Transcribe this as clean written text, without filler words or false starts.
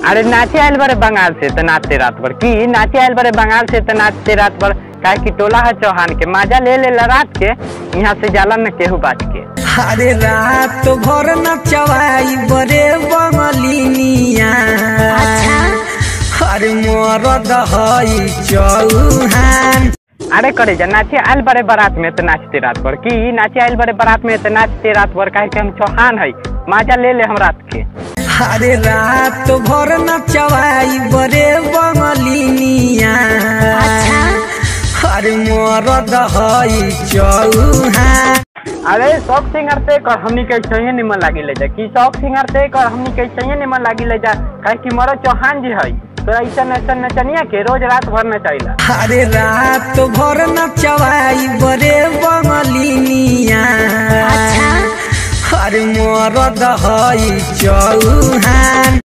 अरे नाचे आयल बड़े बंगाल से तो नाचते रात भर की नाचे आयल बड़े बंगाल से तो नाचते रात भर काहे की टोला है चौहान के मजा ले रात के यहाँ से जाला न केहू बाज के। अरे रात तो भर नचवाई बड़े बंगलिनिया अरे मरद हई चौहान। अरे करे जा नाचे आयल बड़े बारात में तो नाचते रात भर की नाचे आयल बड़े बारात में तो नाचते रात भर काहे के हम चौहान है मजा ले हम रात के। अरे रात तो भर नचवाई बड़े बंगलिनिया अरे मरद हई चौहान। अरे शौक सिंगर से कर हमनी के चाहिए निमन लागी ले जा कि शौक सिंगर से कर हमनी के चाहिए निमन लागी ले जा काहे कि मरो चौहान जी है तो ऐसा नचनिया के रोज रात भर नचाइला। अरे रात तो भर नचवाई बड़े बंगलिनिया अरे मरद हई चौहान।